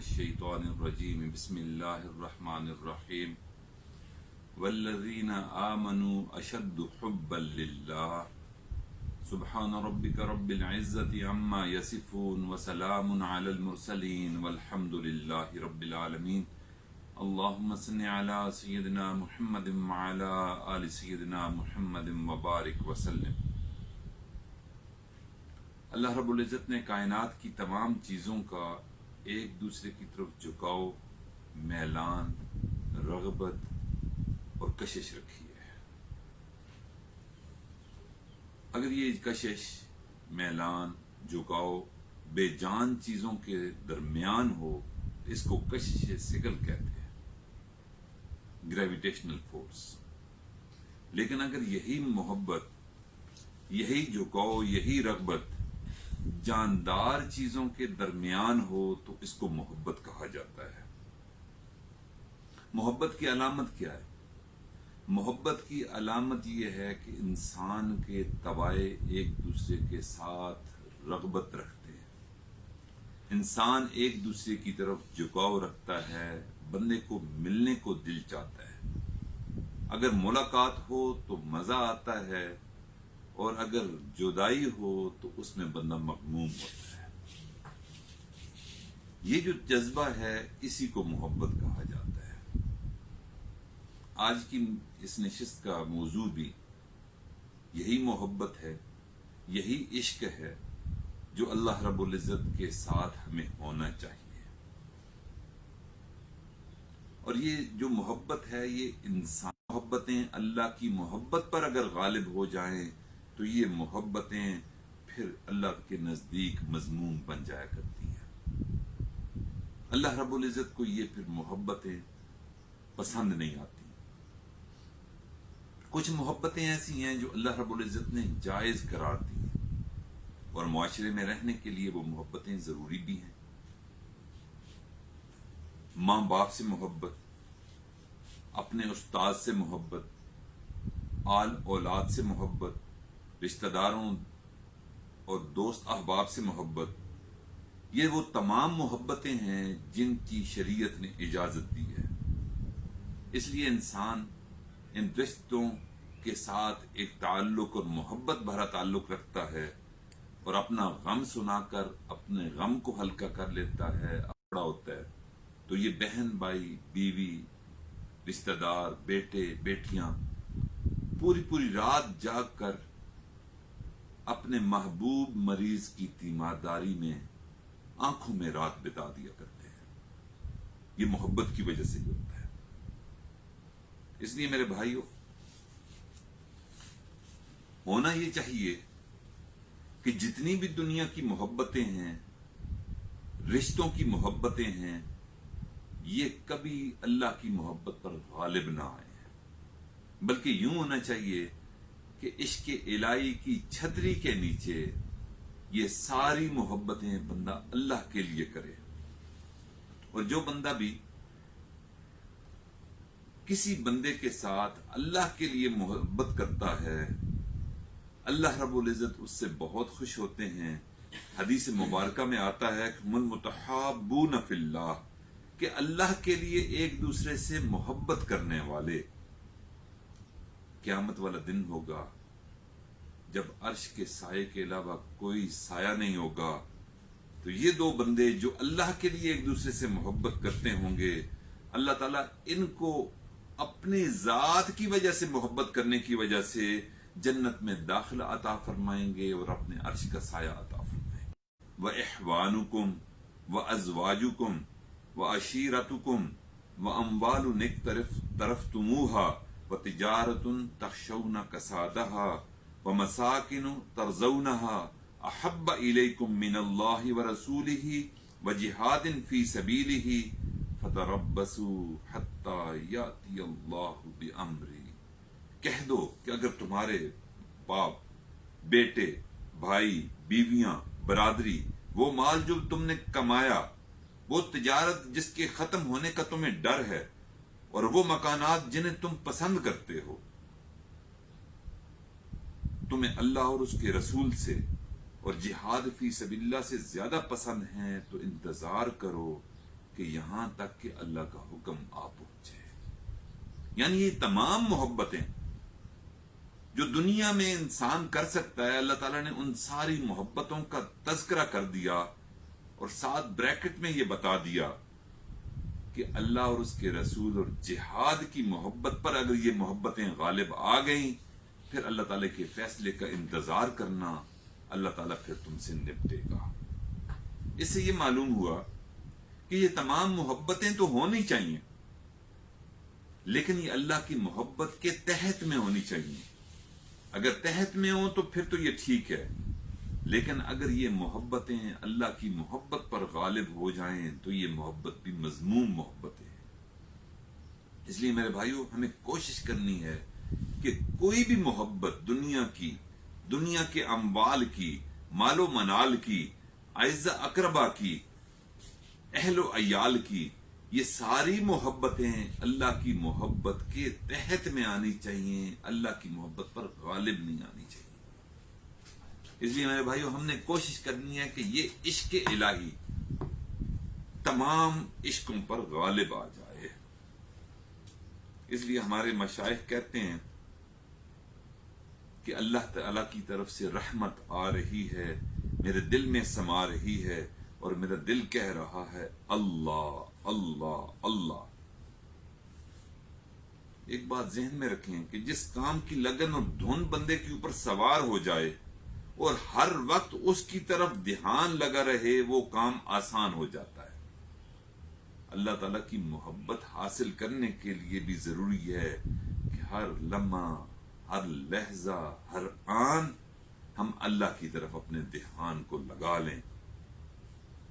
الشیطان الرجیم بسم اللہ الرحمن الرحیم والذین آمنوا اشد حبا للہ سبحان ربک رب العزت عما یصفون وسلام علی المرسلین والحمد للہ رب العالمین اللہم صل علی سیدنا محمد وعلی آل سیدنا محمد وبارک وسلم۔ اللہ رب العزت نے کائنات کی تمام چیزوں کا ایک دوسرے کی طرف جھکاؤ، میلان، رغبت اور کشش رکھی ہے۔ اگر یہ کشش، میلان، جھکاؤ بے جان چیزوں کے درمیان ہو تو اس کو کشش ثقل کہتے ہیں، گریویٹیشنل فورس۔ لیکن اگر یہی محبت، یہی جھکاؤ، یہی رغبت جاندار چیزوں کے درمیان ہو تو اس کو محبت کہا جاتا ہے۔ محبت کی علامت کیا ہے؟ محبت کی علامت یہ ہے کہ انسان کے طبائع ایک دوسرے کے ساتھ رغبت رکھتے ہیں، انسان ایک دوسرے کی طرف جھکاؤ رکھتا ہے، بندے کو ملنے کو دل چاہتا ہے، اگر ملاقات ہو تو مزہ آتا ہے، اور اگر جدائی ہو تو اس میں بندہ مغموم ہوتا ہے۔ یہ جو جذبہ ہے اسی کو محبت کہا جاتا ہے۔ آج کی اس نشست کا موضوع بھی یہی محبت ہے، یہی عشق ہے جو اللہ رب العزت کے ساتھ ہمیں ہونا چاہیے۔ اور یہ جو محبت ہے یہ انسان محبتیں اللہ کی محبت پر اگر غالب ہو جائیں تو یہ محبتیں پھر اللہ کے نزدیک مذموم بن جایا کرتی ہیں۔ اللہ رب العزت کو یہ پھر محبتیں پسند نہیں آتی۔ کچھ محبتیں ایسی ہیں جو اللہ رب العزت نے جائز قرار دی ہیں، اور معاشرے میں رہنے کے لیے وہ محبتیں ضروری بھی ہیں۔ ماں باپ سے محبت، اپنے استاد سے محبت، آل اولاد سے محبت، رشتہ داروں اور دوست احباب سے محبت، یہ وہ تمام محبتیں ہیں جن کی شریعت نے اجازت دی ہے۔ اس لیے انسان ان رشتوں کے ساتھ ایک تعلق اور محبت بھرا تعلق رکھتا ہے، اور اپنا غم سنا کر اپنے غم کو ہلکا کر لیتا ہے، اپڑا ہوتا ہے۔ تو یہ بہن بھائی، بیوی، رشتہ دار، بیٹے بیٹیاں پوری رات جاگ کر اپنے محبوب مریض کی تیمارداری میں آنکھوں میں رات بتا دیا کرتے ہیں۔ یہ محبت کی وجہ سے ہی ہوتا ہے۔ اس لیے میرے بھائیوں، ہونا یہ چاہیے کہ جتنی بھی دنیا کی محبتیں ہیں، رشتوں کی محبتیں ہیں، یہ کبھی اللہ کی محبت پر غالب نہ آئے، بلکہ یوں ہونا چاہیے کہ عشق الہی کی چھتری کے نیچے یہ ساری محبتیں بندہ اللہ کے لیے کرے۔ اور جو بندہ بھی کسی بندے کے ساتھ اللہ کے لیے محبت کرتا ہے، اللہ رب العزت اس سے بہت خوش ہوتے ہیں۔ حدیث مبارکہ میں آتا ہے کہ من متحابون فی اللہ، کہ اللہ کے لیے ایک دوسرے سے محبت کرنے والے، قیامت والا دن ہوگا جب عرش کے سائے کے علاوہ کوئی سایہ نہیں ہوگا، تو یہ دو بندے جو اللہ کے لیے ایک دوسرے سے محبت کرتے ہوں گے، اللہ تعالیٰ ان کو اپنی ذات کی وجہ سے محبت کرنے کی وجہ سے جنت میں داخلہ عطا فرمائیں گے اور اپنے عرش کا سایہ عطا فرمائیں گے۔ وَإِحْوَانُكُمْ وَأَزْوَاجُكُمْ وَعَشِيرَتُكُمْ وَأَمْوَالٌ اقْتَرَفْتُمُوهَا وَتِجَارَةٌ تَخْشَوْنَ كَسَادَهَا وَمَسَاكِنُ تَرْضَوْنَهَا أَحَبَّ إِلَيْكُم مِّنَ اللَّهِ وَرَسُولِهِ وَجِهَادٍ فِي سَبِيلِهِ فَتَرَبَّصُوا حَتَّى يَأْتِيَ اللَّهُ بِأَمْرِهِ۔ کہہ دو کہ اگر تمہارے باپ، بیٹے، بھائی، بیویاں، برادری، وہ مال جو تم نے کمایا، وہ تجارت جس کے ختم ہونے کا تمہیں ڈر ہے، اور وہ مکانات جنہیں تم پسند کرتے ہو، تمہیں اللہ اور اس کے رسول سے اور جہاد فی سبیل اللہ سے زیادہ پسند ہیں، تو انتظار کرو کہ یہاں تک کہ اللہ کا حکم آ پہنچے. یعنی یہ تمام محبتیں جو دنیا میں انسان کر سکتا ہے، اللہ تعالیٰ نے ان ساری محبتوں کا تذکرہ کر دیا اور ساتھ بریکٹ میں یہ بتا دیا کہ اللہ اور اس کے رسول اور جہاد کی محبت پر اگر یہ محبتیں غالب آ گئیں، پھر اللہ تعالیٰ کے فیصلے کا انتظار کرنا، اللہ تعالیٰ پھر تم سے نپٹے گا. اس سے یہ معلوم ہوا کہ یہ تمام محبتیں تو ہونی چاہیے، لیکن یہ اللہ کی محبت کے تحت میں ہونی چاہیے. اگر تحت میں ہوں تو پھر تو یہ ٹھیک ہے، لیکن اگر یہ محبتیں اللہ کی محبت پر غالب ہو جائیں تو یہ محبت بھی مذموم محبت ہے. اس لیے میرے بھائیو، ہمیں کوشش کرنی ہے کہ کوئی بھی محبت دنیا کے اموال کی، مال و منال کی، اعزہ اقربا کی، اہل و عیال کی، یہ ساری محبتیں اللہ کی محبت کے تحت میں آنی چاہیے، اللہ کی محبت پر غالب نہیں آنی چاہیے. اس لیے میرے بھائیو، ہم نے کوشش کرنی ہے کہ یہ عشق الہی تمام عشقوں پر غالب آ جائے. اس لیے ہمارے مشائخ کہتے ہیں کہ اللہ تعالیٰ کی طرف سے رحمت آ رہی ہے، میرے دل میں سما رہی ہے، اور میرا دل کہہ رہا ہے اللہ اللہ اللہ. ایک بات ذہن میں رکھیں کہ جس کام کی لگن اور دھن بندے کے اوپر سوار ہو جائے اور ہر وقت اس کی طرف دھیان لگا رہے، وہ کام آسان ہو جاتا ہے. اللہ تعالیٰ کی محبت حاصل کرنے کے لیے بھی ضروری ہے کہ ہر لمحہ، ہر لحظہ، ہر آن ہم اللہ کی طرف اپنے دھیان کو لگا لیں،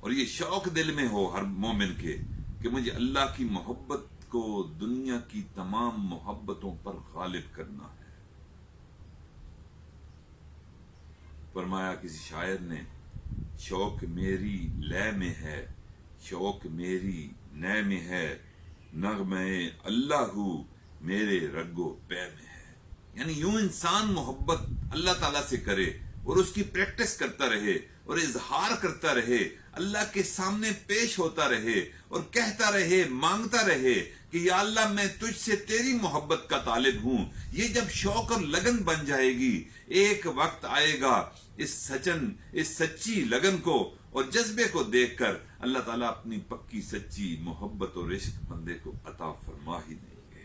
اور یہ شوق دل میں ہو ہر مومن کے کہ مجھے اللہ کی محبت کو دنیا کی تمام محبتوں پر غالب کرنا ہے. فرمایا کسی شاعر نے، شوق میری لے میں ہے، شوق میری نے میں ہے، نغمہ اللہ میرے رگ و پے میں ہے. یعنی یوں انسان محبت اللہ تعالیٰ سے کرے اور اس کی پریکٹس کرتا رہے اور اظہار کرتا رہے، اللہ کے سامنے پیش ہوتا رہے اور کہتا رہے، مانگتا رہے کہ یا اللہ میں تجھ سے تیری محبت کا طالب ہوں. یہ جب شوق اور لگن بن جائے گی، ایک وقت آئے گا اس سچی لگن کو اور جذبے کو دیکھ کر اللہ تعالیٰ اپنی پکی سچی محبت اور عشق بندے کو عطا فرما ہی دیں گے.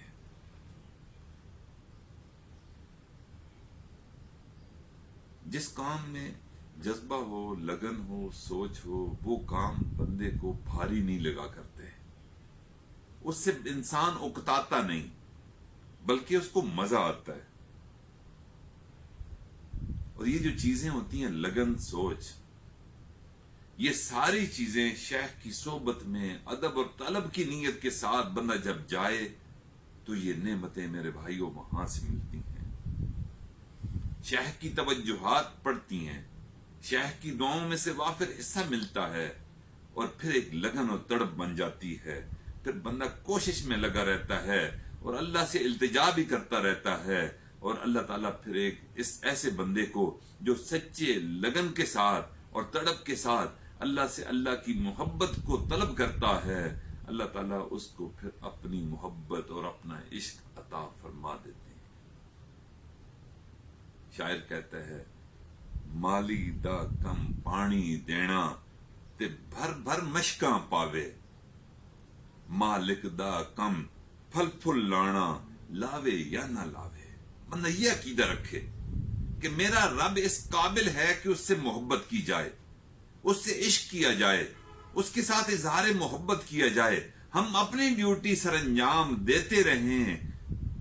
جس کام میں جذبہ ہو، لگن ہو، سوچ ہو، وہ کام بندے کو بھاری نہیں لگا کرتے، اس سے انسان اکتاتا نہیں بلکہ اس کو مزہ آتا ہے. اور یہ جو چیزیں ہوتی ہیں، لگن، سوچ، یہ ساری چیزیں شیخ کی صحبت میں ادب اور طلب کی نیت کے ساتھ بندہ جب جائے تو یہ نعمتیں میرے بھائیوں وہاں سے ملتی ہیں. شیخ کی توجہات پڑتی ہیں، شیخ کی دعاؤں میں سے وافر حصہ ملتا ہے، اور پھر ایک لگن اور تڑپ بن جاتی ہے. پھر بندہ کوشش میں لگا رہتا ہے اور اللہ سے التجا بھی کرتا رہتا ہے، اور اللہ تعالیٰ پھر اس ایسے بندے کو جو سچے لگن کے ساتھ اور تڑپ کے ساتھ اللہ سے اللہ کی محبت کو طلب کرتا ہے، اللہ تعالیٰ اس کو پھر اپنی محبت اور اپنا عشق عطا فرما دیتے ہیں. شاعر کہتا ہے، مالی دا کم پانی دینا تے بھر بھر مشکاں پاوے، مالک دا کم پھل پھل لانا لاوے یا نہ لاوے. بندہ یہ عقیدہ رکھے کہ میرا رب اس قابل ہے کہ اس سے محبت کی جائے، اس سے عشق کیا جائے، اس کے ساتھ اظہار محبت کیا جائے. ہم اپنی ڈیوٹی سر انجام دیتے رہیں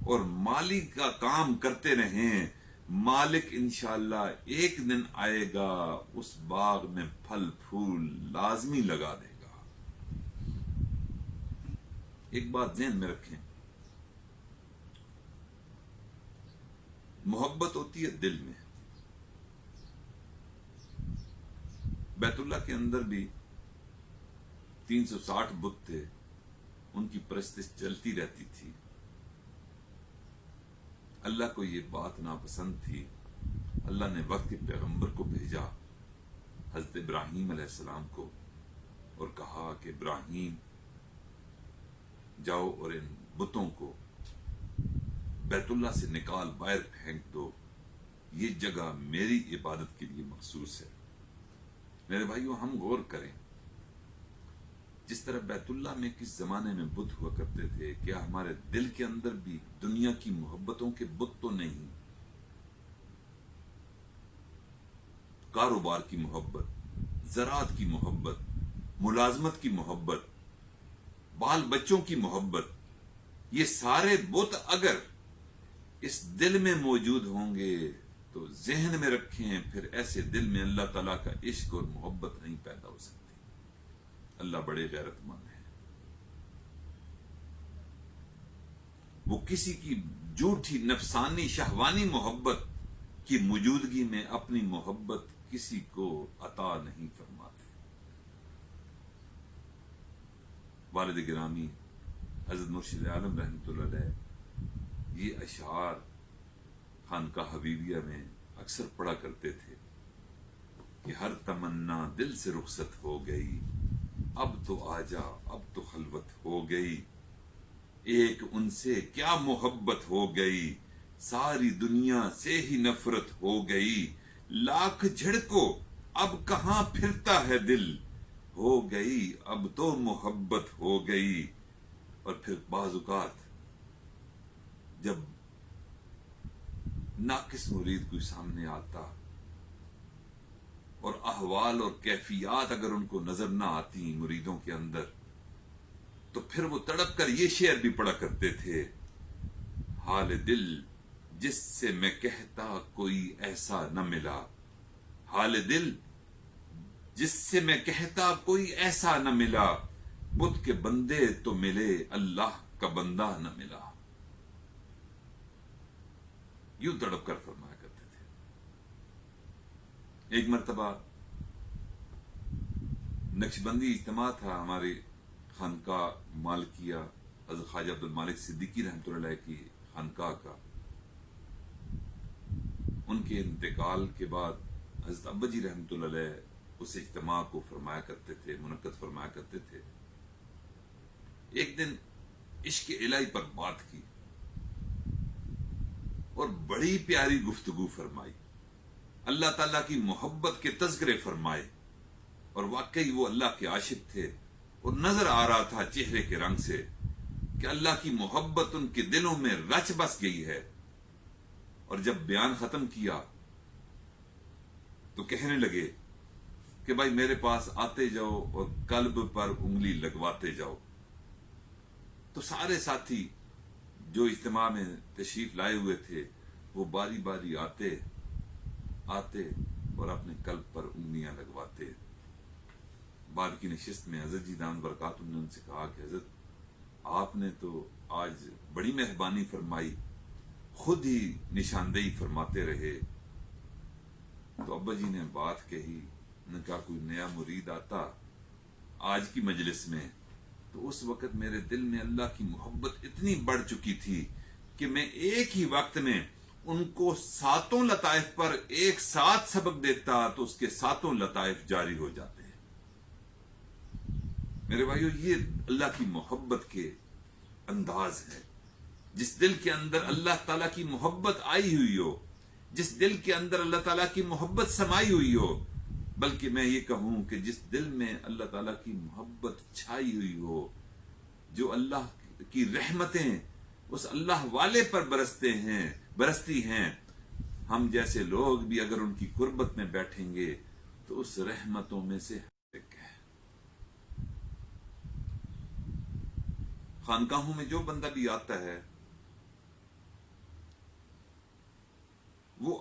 اور مالک کا کام کرتے رہیں. مالک انشاءاللہ ایک دن آئے گا، اس باغ میں پھل پھول لازمی لگا دے گا. ایک بات ذہن میں رکھیں، محبت ہوتی ہے دل میں. بیت اللہ کے اندر بھی 360 بت تھے، ان کی پرستش چلتی رہتی تھی. اللہ کو یہ بات ناپسند تھی. اللہ نے وقت کے پیغمبر کو بھیجا، حضرت ابراہیم علیہ السلام کو، اور کہا کہ ابراہیم جاؤ اور ان بتوں کو بیت اللہ سے نکال باہر پھینک دو، یہ جگہ میری عبادت کے لیے مخصوص ہے۔ میرے بھائیوں، ہم غور کریں، جس طرح بیت اللہ میں کس زمانے میں بت ہوا کرتے تھے، کیا ہمارے دل کے اندر بھی دنیا کی محبتوں کے بت تو نہیں؟ کاروبار کی محبت، زراعت کی محبت، ملازمت کی محبت، بال بچوں کی محبت، یہ سارے بت اگر اس دل میں موجود ہوں گے تو ذہن میں رکھیں، پھر ایسے دل میں اللہ تعالیٰ کا عشق اور محبت نہیں پیدا ہو سکتی۔ اللہ بڑے غیرت مند ہیں، وہ کسی کی جھوٹی نفسانی شہوانی محبت کی موجودگی میں اپنی محبت کسی کو عطا نہیں فرماتے۔ والد گرامی حضرت مرشد عالم رحمۃ اللہ علیہ یہ اشعار خانقاہ حبیبیہ میں اکثر پڑھا کرتے تھے کہ ہر تمنا دل سے رخصت ہو گئی، اب تو آجا اب تو خلوت ہو گئی، ایک ان سے کیا محبت ہو گئی، ساری دنیا سے ہی نفرت ہو گئی، لاکھ جھڑکو اب کہاں پھرتا ہے دل، ہو گئی اب تو محبت ہو گئی۔ اور پھر بعض اوقات جب ناقص مرید کوئی سامنے آتا اور احوال اور کیفیات اگر ان کو نظر نہ آتی مریدوں کے اندر، تو پھر وہ تڑپ کر یہ شعر بھی پڑھا کرتے تھے، حال دل جس سے میں کہتا کوئی ایسا نہ ملا، حال دل جس سے میں کہتا کوئی ایسا نہ ملا، بت کے بندے تو ملے اللہ کا بندہ نہ ملا۔ یوں تڑپ کر فرمایا کرتے تھے۔ ایک مرتبہ نقشبندی اجتماع تھا ہماری خانقاہ مالکیہ حضرت خواجہ عبد المالک صدیقی رحمۃ اللہ علیہ کی خانقاہ کا۔ ان کے انتقال کے بعد حضرت ابا جی رحمۃ اللہ علیہ اس اجتماع کو فرمایا کرتے تھے، منعقد فرمایا کرتے تھے۔ ایک دن عشق الہی پر بات کی اور بڑی پیاری گفتگو فرمائی، اللہ تعالیٰ کی محبت کے تذکرے فرمائے، اور واقعی وہ اللہ کے عاشق تھے، اور نظر آ رہا تھا چہرے کے رنگ سے کہ اللہ کی محبت ان کے دلوں میں رچ بس گئی ہے۔ اور جب بیان ختم کیا تو کہنے لگے کہ بھائی میرے پاس آتے جاؤ اور قلب پر انگلی لگواتے جاؤ۔ تو سارے ساتھی جو اجتماع میں تشریف لائے ہوئے تھے وہ باری باری آتے اور اپنے قلب پر انگلیاں لگواتے۔ بعد کی نشست میں حضرت جی دامت برکاتہ نے ان سے کہا کہ حضرت آپ نے تو آج بڑی مہربانی فرمائی، خود ہی نشاندہی فرماتے رہے۔ تو ابا جی نے بات کہی، نے کہا کوئی نیا مرید آتا آج کی مجلس میں تو اس وقت میرے دل میں اللہ کی محبت اتنی بڑھ چکی تھی کہ میں ایک ہی وقت میں ان کو 7 لطائف پر ایک ساتھ سبق دیتا تو اس کے 7 لطائف جاری ہو جاتے ہیں۔ میرے بھائیو، یہ اللہ کی محبت کے انداز ہے۔ جس دل کے اندر اللہ تعالیٰ کی محبت آئی ہوئی ہو، جس دل کے اندر اللہ تعالیٰ کی محبت سمائی ہوئی ہو، بلکہ میں یہ کہوں کہ جس دل میں اللہ تعالیٰ کی محبت چھائی ہوئی ہو، جو اللہ کی رحمتیں اس اللہ والے پر برستی ہیں، ہم جیسے لوگ بھی اگر ان کی قربت میں بیٹھیں گے تو اس رحمتوں میں سے ایک ہے۔ خانقاہوں میں جو بندہ بھی آتا ہے وہ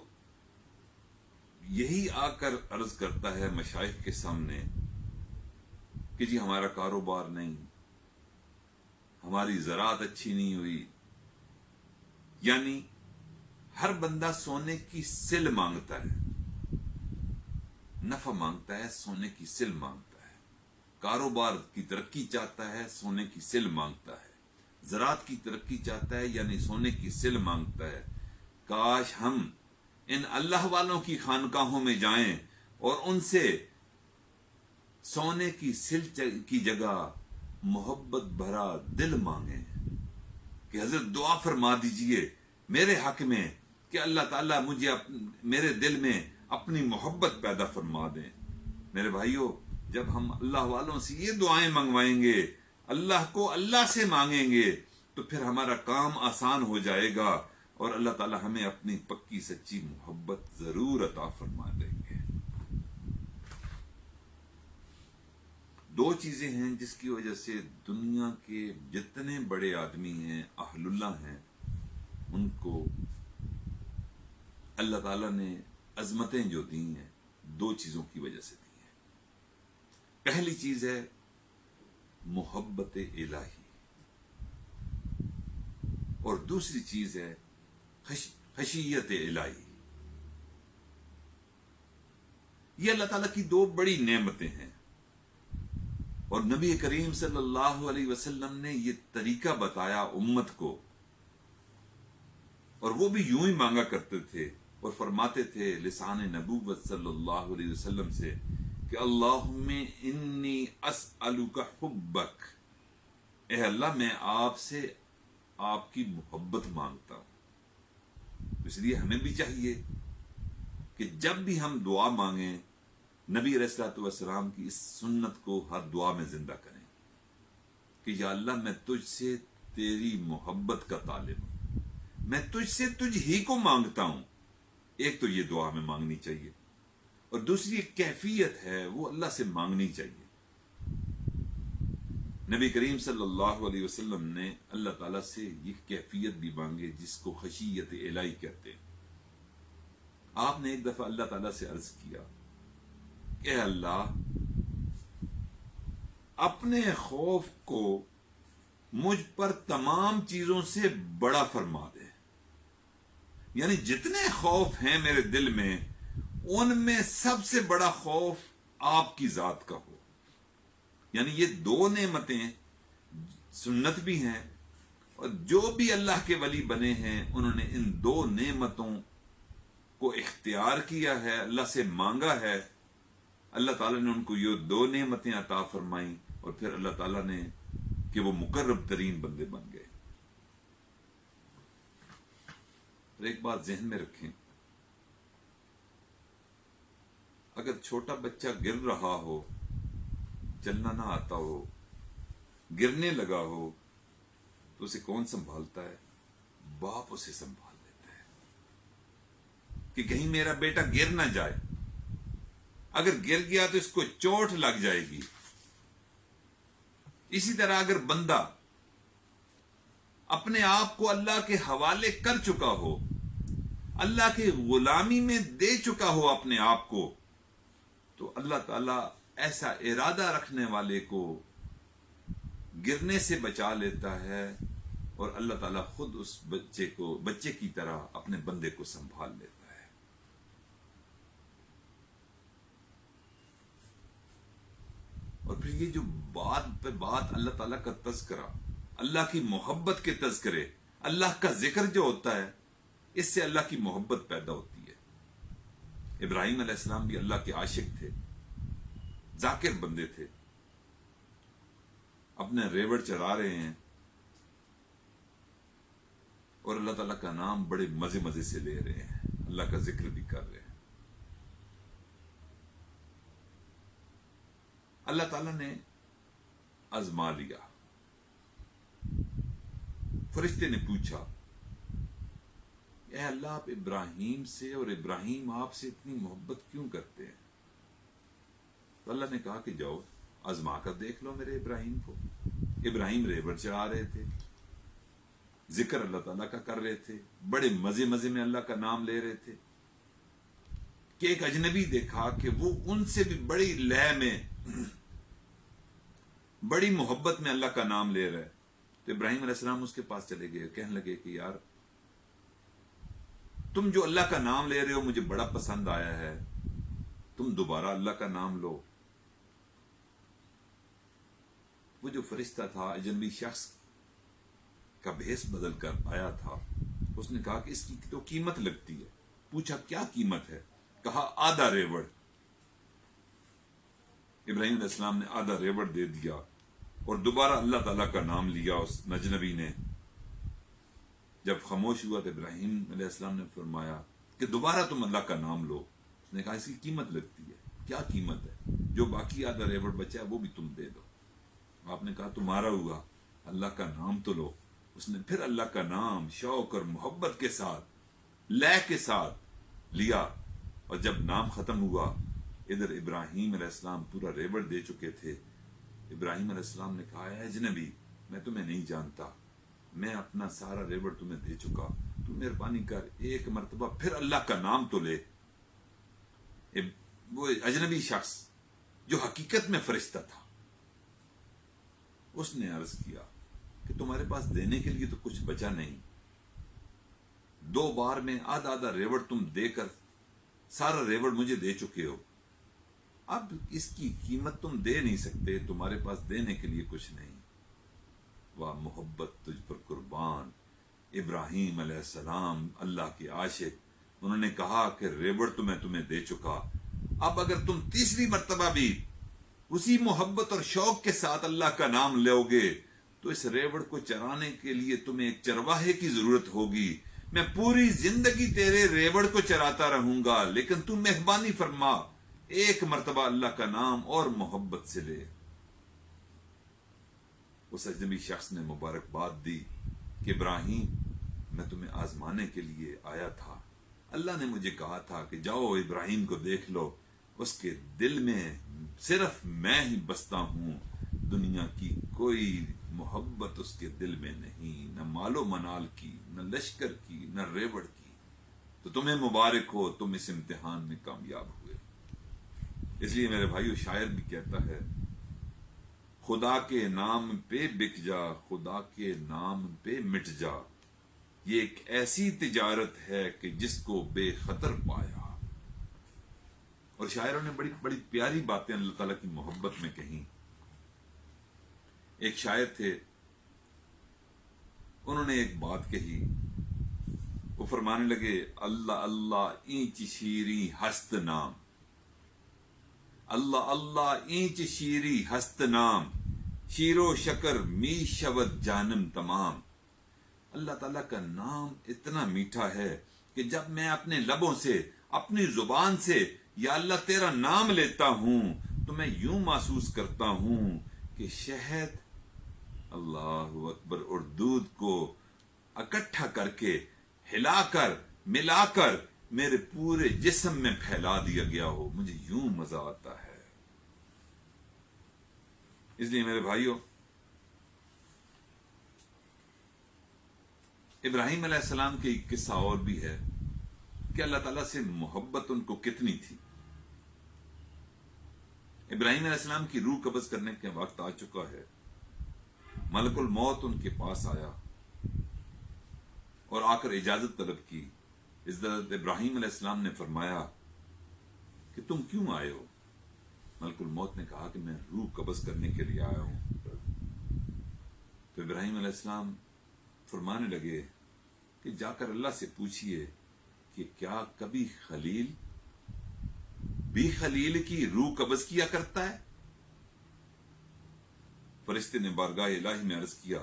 یہی آ کر عرض کرتا ہے مشائخ کے سامنے کہ جی ہمارا کاروبار نہیں، ہماری زراعت اچھی نہیں ہوئی۔ یعنی ہر بندہ سونے کی سل مانگتا ہے، نفع مانگتا ہے، سونے کی سل مانگتا ہے، کاروبار کی ترقی چاہتا ہے، سونے کی سل مانگتا ہے، زراعت کی ترقی چاہتا ہے یعنی سونے کی سل مانگتا ہے۔ کاش ہم ان اللہ والوں کی خانقاہوں میں جائیں اور ان سے سونے کی سل کی جگہ محبت بھرا دل مانگیں کہ حضرت دعا فرما دیجئے میرے حق میں کہ اللہ تعالیٰ مجھے میرے دل میں اپنی محبت پیدا فرما دیں. میرے بھائیوں، جب ہم اللہ والوں سے یہ دعائیں منگوائیں گے، اللہ کو اللہ سے مانگیں گے، تو پھر ہمارا کام آسان ہو جائے گا اور اللہ تعالیٰ ہمیں اپنی پکی سچی محبت ضرور عطا فرما دیں گے. دو چیزیں ہیں جس کی وجہ سے دنیا کے جتنے بڑے آدمی ہیں، اہل اللہ ہیں، ان کو اللہ تعالیٰ نے عظمتیں جو دی ہیں، دو چیزوں کی وجہ سے دی ہیں. پہلی چیز ہے محبت الہی، اور دوسری چیز ہے خشیت الہی. یہ اللہ تعالیٰ کی دو بڑی نعمتیں ہیں، اور نبی کریم صلی اللہ علیہ وسلم نے یہ طریقہ بتایا امت کو، اور وہ بھی یوں ہی مانگا کرتے تھے اور فرماتے تھے لسان نبوت صلی اللہ علیہ وسلم سے کہ اللہم انی اسألک حبک، اے اللہ میں آپ سے آپ کی محبت مانگتا ہوں. اس لیے ہمیں بھی چاہیے کہ جب بھی ہم دعا مانگیں نبی علیہ الصلوۃ والسلام کی اس سنت کو ہر دعا میں زندہ کریں کہ یا اللہ میں تجھ سے تیری محبت کا طالب ہوں، میں تجھ سے تجھ ہی کو مانگتا ہوں. ایک تو یہ دعا ہمیں مانگنی چاہیے، اور دوسری ایک کیفیت ہے وہ اللہ سے مانگنی چاہیے. نبی کریم صلی اللہ علیہ وسلم نے اللہ تعالیٰ سے یہ کیفیت بھی مانگے جس کو خشیت الہی کہتے ہیں. آپ نے ایک دفعہ اللہ تعالیٰ سے عرض کیا کہ اے اللہ، اپنے خوف کو مجھ پر تمام چیزوں سے بڑا فرما دے. یعنی جتنے خوف ہیں میرے دل میں، ان میں سب سے بڑا خوف آپ کی ذات کا ہو. یعنی یہ دو نعمتیں سنت بھی ہیں، اور جو بھی اللہ کے ولی بنے ہیں انہوں نے ان دو نعمتوں کو اختیار کیا ہے، اللہ سے مانگا ہے. اللہ تعالیٰ نے ان کو یہ دو نعمتیں عطا فرمائیں، اور پھر اللہ تعالیٰ نے کہ وہ مقرب ترین بندے بن گئے. اور ایک بات ذہن میں رکھیں، اگر چھوٹا بچہ گر رہا ہو، چلنا نہ آتا ہو، گرنے لگا ہو، تو اسے کون سنبھالتا ہے؟ باپ اسے سنبھال لیتا ہے کہ کہیں میرا بیٹا گر نہ جائے. اگر گر گیا تو اس کو چوٹ لگ جائے گی. اسی طرح اگر بندہ اپنے آپ کو اللہ کے حوالے کر چکا ہو، اللہ کی غلامی میں دے چکا ہو اپنے آپ کو، تو اللہ تعالیٰ ایسا ارادہ رکھنے والے کو گرنے سے بچا لیتا ہے، اور اللہ تعالیٰ خود اس بچے کی طرح اپنے بندے کو سنبھال لیتا ہے. اور پھر یہ جو بات پہ بات اللہ تعالیٰ کا تذکرہ، اللہ کی محبت کے تذکرے، اللہ کا ذکر جو ہوتا ہے، اس سے اللہ کی محبت پیدا ہوتی ہے. ابراہیم علیہ السلام بھی اللہ کے عاشق تھے، ذاکر بندے تھے. اپنے ریوڑ چرا رہے ہیں اور اللہ تعالیٰ کا نام بڑے مزے مزے سے لے رہے ہیں، اللہ کا ذکر بھی کر رہے ہیں. اللہ تعالیٰ نے آزما لیا. فرشتے نے پوچھا اے اللہ، آپ ابراہیم سے اور ابراہیم آپ سے اتنی محبت کیوں کرتے ہیں؟ تو اللہ نے کہا کہ جاؤ آزما کر دیکھ لو میرے ابراہیم کو. ابراہیم ریوڑ چڑھا رہے تھے، ذکر اللہ تعالیٰ کا کر رہے تھے، بڑے مزے مزے میں اللہ کا نام لے رہے تھے کہ ایک اجنبی دیکھا کہ وہ ان سے بھی بڑی لے میں، بڑی محبت میں اللہ کا نام لے رہا ہے. تو ابراہیم علیہ السلام اس کے پاس چلے گئے، کہنے لگے کہ یار تم جو اللہ کا نام لے رہے ہو مجھے بڑا پسند آیا ہے، تم دوبارہ اللہ کا نام لو. وہ جو فرشتہ تھا اجنبی شخص کا بھیس بدل کر آیا تھا، اس نے کہا کہ اس کی تو قیمت لگتی ہے. پوچھا کیا قیمت ہے؟ کہا آدھا ریوڑ. ابراہیم علیہ السلام نے آدھا ریوڑ دے دیا. اور دوبارہ اللہ تعالیٰ کا نام لیا اس اجنبی نے. جب خاموش ہوا تو ابراہیم علیہ السلام نے فرمایا کہ دوبارہ تم اللہ کا نام لو. اس نے کہا اس کی قیمت لگتی ہے. کیا قیمت ہے؟ جو باقی آدھا ریوڑ بچا ہے وہ بھی تم دے دو. آپ نے کہا تمہارا ہوا، اللہ کا نام تو لو. اس نے پھر اللہ کا نام شوق اور محبت کے ساتھ لے کے ساتھ لیا، اور جب نام ختم ہوا ادھر ابراہیم علیہ السلام پورا ریوڑ دے چکے تھے. ابراہیم علیہ السلام نے کہا اے اجنبی، میں تمہیں نہیں جانتا، میں اپنا سارا ریوڑ تمہیں دے چکا، تو مہربانی کر ایک مرتبہ پھر اللہ کا نام تو لے. وہ اجنبی شخص جو حقیقت میں فرشتہ تھا، اس نے عرض کیا کہ تمہارے پاس دینے کے لیے تو کچھ بچا نہیں. 2 بار میں آدھا آدھا ریوڑ تم دے کر سارا ریوڑ مجھے دے چکے ہو. اب اس کی قیمت تم دے نہیں سکتے، تمہارے پاس دینے کے لیے کچھ نہیں. واہ محبت تجھ پر قربان. ابراہیم علیہ السلام اللہ کے عاشق، انہوں نے کہا کہ ریوڑ تو میں تمہیں دے چکا، اب اگر تم تیسری مرتبہ بھی اسی محبت اور شوق کے ساتھ اللہ کا نام لو گے تو اس ریوڑ کو چرانے کے لیے تمہیں ایک چرواہے کی ضرورت ہوگی. میں پوری زندگی تیرے ریوڑ کو چراتا رہوں گا، لیکن تم مہربانی فرما ایک مرتبہ اللہ کا نام اور محبت سے لے. اس اجنبی شخص نے مبارکباد دی کہ ابراہیم، میں تمہیں آزمانے کے لیے آیا تھا. اللہ نے مجھے کہا تھا کہ جاؤ ابراہیم کو دیکھ لو، اس کے دل میں صرف میں ہی بستا ہوں، دنیا کی کوئی محبت اس کے دل میں نہیں، نہ مال و منال کی، نہ لشکر کی، نہ ریوڑ کی. تو تمہیں مبارک ہو، تم اس امتحان میں کامیاب ہوئے. اس لیے میرے بھائیو شاعر بھی کہتا ہے خدا کے نام پہ بک جا، خدا کے نام پہ مٹ جا، یہ ایک ایسی تجارت ہے کہ جس کو بے خطر پایا. اور شاعروں نے بڑی بڑی پیاری باتیں اللہ تعالیٰ کی محبت میں کہیں. ایک شاعر تھے، انہوں نے ایک بات کہی، وہ فرمانے لگے اللہ اللہ اینچ شیری ہست نام، اللہ اللہ اینچ شیری ہست نام، شیر و شکر می شود جانم تمام. اللہ تعالیٰ کا نام اتنا میٹھا ہے کہ جب میں اپنے لبوں سے، اپنی زبان سے یا اللہ تیرا نام لیتا ہوں تو میں یوں محسوس کرتا ہوں کہ شہد، اللہ اکبر، اور دودھ کو اکٹھا کر کے ہلا کر ملا کر میرے پورے جسم میں پھیلا دیا گیا ہو. مجھے یوں مزہ آتا ہے. اس لیے میرے بھائیوں، ابراہیم علیہ السلام کے ایک قصہ اور بھی ہے کہ اللہ تعالیٰ سے محبت ان کو کتنی تھی. ابراہیم علیہ السلام کی روح قبض کرنے کا وقت آ چکا ہے. ملک الموت ان کے پاس آیا اور آ کر اجازت طلب کی. حضرت ابراہیم علیہ السلام نے فرمایا کہ تم کیوں آئے ہو؟ ملک الموت نے کہا کہ میں روح قبض کرنے کے لیے آیا ہوں. تو ابراہیم علیہ السلام فرمانے لگے کہ جا کر اللہ سے پوچھئے کہ کیا کبھی خلیل بھی خلیل کی روح قبض کیا کرتا ہے؟ فرشتے نے بارگاہ الہی میں عرض کیا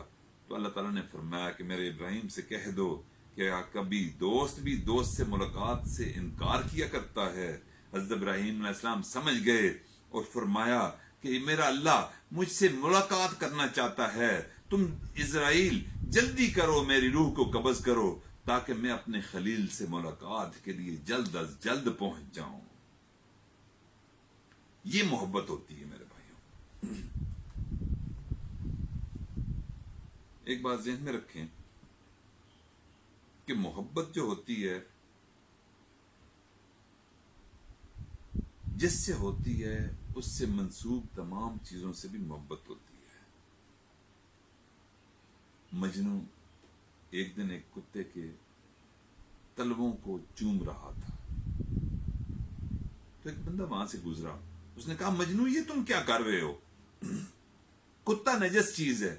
تو اللہ تعالیٰ نے فرمایا کہ میرے ابراہیم سے کہہ دو کہ کبھی دوست بھی دوست سے ملاقات سے انکار کیا کرتا ہے. حضرت ابراہیم علیہ السلام سمجھ گئے اور فرمایا کہ میرا اللہ مجھ سے ملاقات کرنا چاہتا ہے، تم اسرائیل جلدی کرو، میری روح کو قبض کرو تاکہ میں اپنے خلیل سے ملاقات کے لیے جلد از جلد پہنچ جاؤں. یہ محبت ہوتی ہے میرے بھائیوں. ایک بات ذہن میں رکھیں کہ محبت جو ہوتی ہے، جس سے ہوتی ہے اس سے منسوب تمام چیزوں سے بھی محبت ہوتی ہے. مجنو ایک دن ایک کتے کے تلووں کو چوم رہا تھا تو ایک بندہ وہاں سے گزرا. اس نے کہا مجنو یہ تم کیا کر رہے ہو؟ کتا نجس چیز ہے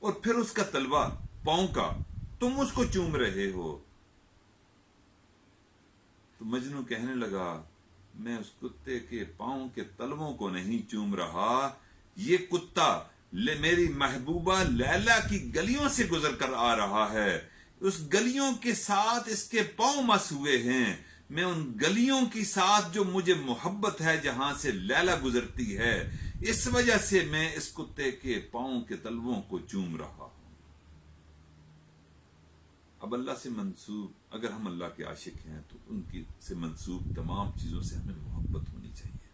اور پھر اس کا تلوا پاؤں کا، تم اس کو چوم رہے ہو. تو مجنو کہنے لگا میں اس کتے کے پاؤں کے تلووں کو نہیں چوم رہا، یہ کتا میری محبوبہ لیلا کی گلیوں سے گزر کر آ رہا ہے، اس گلیوں کے ساتھ اس کے پاؤں مس ہوئے ہیں، میں ان گلیوں کی ساتھ جو مجھے محبت ہے جہاں سے لیلا گزرتی ہے، اس وجہ سے میں اس کتے کے پاؤں کے تلووں کو چوم رہا ہوں۔ اب اللہ سے منسوب، اگر ہم اللہ کے عاشق ہیں تو ان کی سے منسوب تمام چیزوں سے ہمیں محبت ہونی چاہیے۔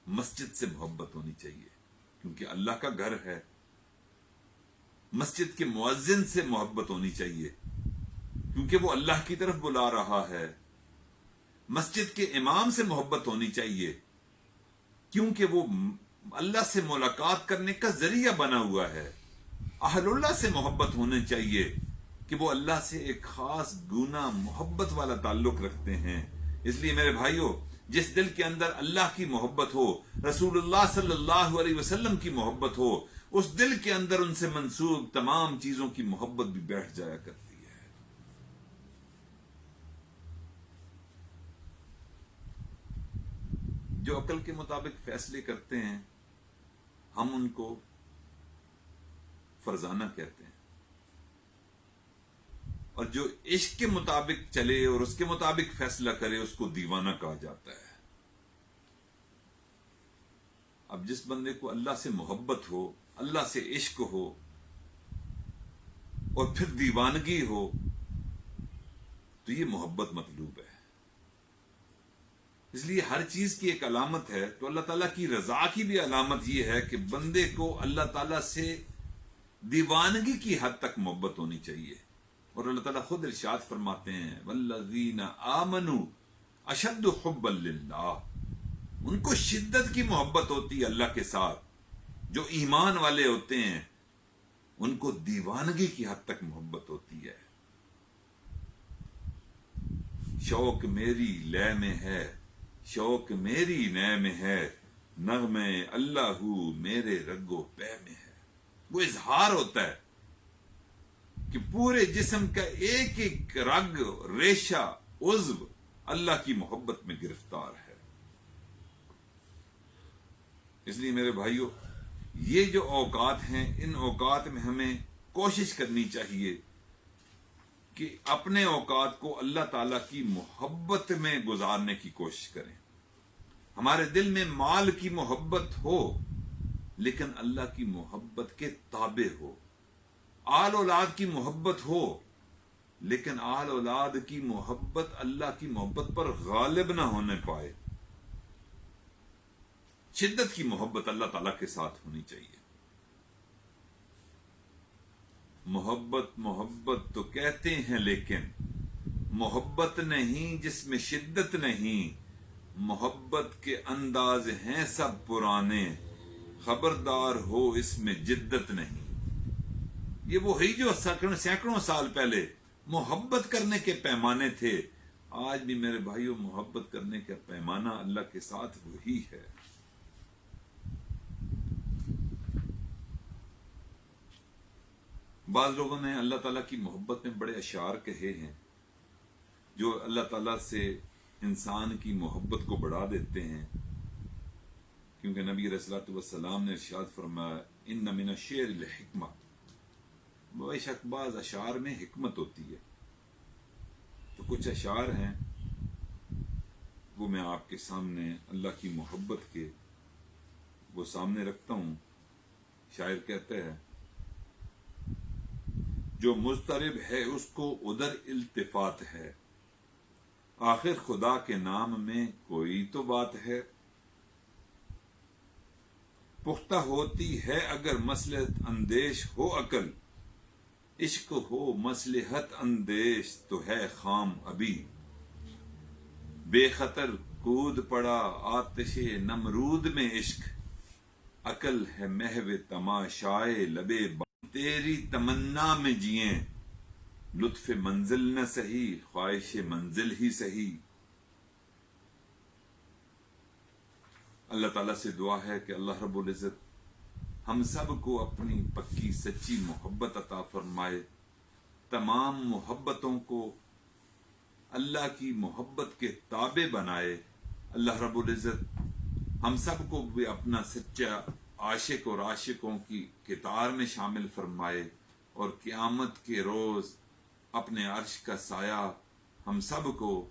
مسجد سے محبت ہونی چاہیے کیونکہ اللہ کا گھر ہے، مسجد کے مؤذن سے محبت ہونی چاہیے کیونکہ وہ اللہ کی طرف بلا رہا ہے، مسجد کے امام سے محبت ہونی چاہیے کیونکہ وہ اللہ سے ملاقات کرنے کا ذریعہ بنا ہوا ہے، اہل اللہ سے محبت ہونی چاہیے کہ وہ اللہ سے ایک خاص گونا محبت والا تعلق رکھتے ہیں۔ اس لیے میرے بھائیوں، جس دل کے اندر اللہ کی محبت ہو، رسول اللہ صلی اللہ علیہ وسلم کی محبت ہو، اس دل کے اندر ان سے منسوب تمام چیزوں کی محبت بھی بیٹھ جایا کرتی ہے۔ جو عقل کے مطابق فیصلے کرتے ہیں ہم ان کو فرزانہ کہتے ہیں، اور جو عشق کے مطابق چلے اور اس کے مطابق فیصلہ کرے اس کو دیوانہ کہا جاتا ہے۔ اب جس بندے کو اللہ سے محبت ہو، اللہ سے عشق ہو اور پھر دیوانگی ہو تو یہ محبت مطلوب ہے۔ اس لیے ہر چیز کی ایک علامت ہے، تو اللہ تعالیٰ کی رضا کی بھی علامت یہ ہے کہ بندے کو اللہ تعالیٰ سے دیوانگی کی حد تک محبت ہونی چاہیے۔ اور اللہ تعالیٰ خود ارشاد فرماتے ہیں والذین آمنوا اشد حبا للہ، ان کو شدت کی محبت ہوتی ہے اللہ کے ساتھ۔ جو ایمان والے ہوتے ہیں ان کو دیوانگی کی حد تک محبت ہوتی ہے۔ شوق میری لے میں ہے، شوق میری نے میں ہے، نغمے اللہ میرے رگ و پے میں ہے۔ وہ اظہار ہوتا ہے کہ پورے جسم کا ایک ایک رگ، ریشہ، عضو اللہ کی محبت میں گرفتار ہے۔ اس لیے میرے بھائیوں، یہ جو اوقات ہیں ان اوقات میں ہمیں کوشش کرنی چاہیے کہ اپنے اوقات کو اللہ تعالیٰ کی محبت میں گزارنے کی کوشش کریں۔ ہمارے دل میں مال کی محبت ہو لیکن اللہ کی محبت کے تابع ہو، آل اولاد کی محبت ہو لیکن آل اولاد کی محبت اللہ کی محبت پر غالب نہ ہونے پائے۔ شدت کی محبت اللہ تعالیٰ کے ساتھ ہونی چاہیے۔ محبت محبت تو کہتے ہیں لیکن محبت نہیں جس میں شدت نہیں، محبت کے انداز ہیں سب پرانے، خبردار ہو اس میں جدت نہیں۔ یہ وہی جو سینکڑوں سال پہلے محبت کرنے کے پیمانے تھے، آج بھی میرے بھائیوں محبت کرنے کا پیمانہ اللہ کے ساتھ وہی ہے۔ بعض لوگوں نے اللہ تعالیٰ کی محبت میں بڑے اشعار کہے ہیں جو اللہ تعالیٰ سے انسان کی محبت کو بڑھا دیتے ہیں، کیونکہ نبی علیہ الصلوۃ والسلام نے ارشاد فرمایا ان من الشعر الحکمہ، بے شک بعض اشعار میں حکمت ہوتی ہے۔ تو کچھ اشعار ہیں وہ میں آپ کے سامنے اللہ کی محبت کے وہ سامنے رکھتا ہوں۔ شاعر کہتے ہیں جو مضطرب ہے اس کو ادھر التفات ہے، آخر خدا کے نام میں کوئی تو بات ہے، پختہ ہوتی ہے اگر مصلحت اندیش ہو عقل، عشق ہو مصلحت اندیش تو ہے خام ابھی، بے خطر کود پڑا آتش نمرود میں عشق، عقل ہے محو تماشائے لبے تیری تمنا میں جئیں، لطف منزل نہ سہی خواہش منزل ہی سہی۔ اللہ تعالیٰ سے دعا ہے کہ اللہ رب العزت ہم سب کو اپنی پکی سچی محبت عطا فرمائے، تمام محبتوں کو اللہ کی محبت کے تابع بنائے۔ اللہ رب العزت ہم سب کو بھی اپنا سچا عاشق اور عاشقوں کی قطار میں شامل فرمائے، اور قیامت کے روز اپنے عرش کا سایہ ہم سب کو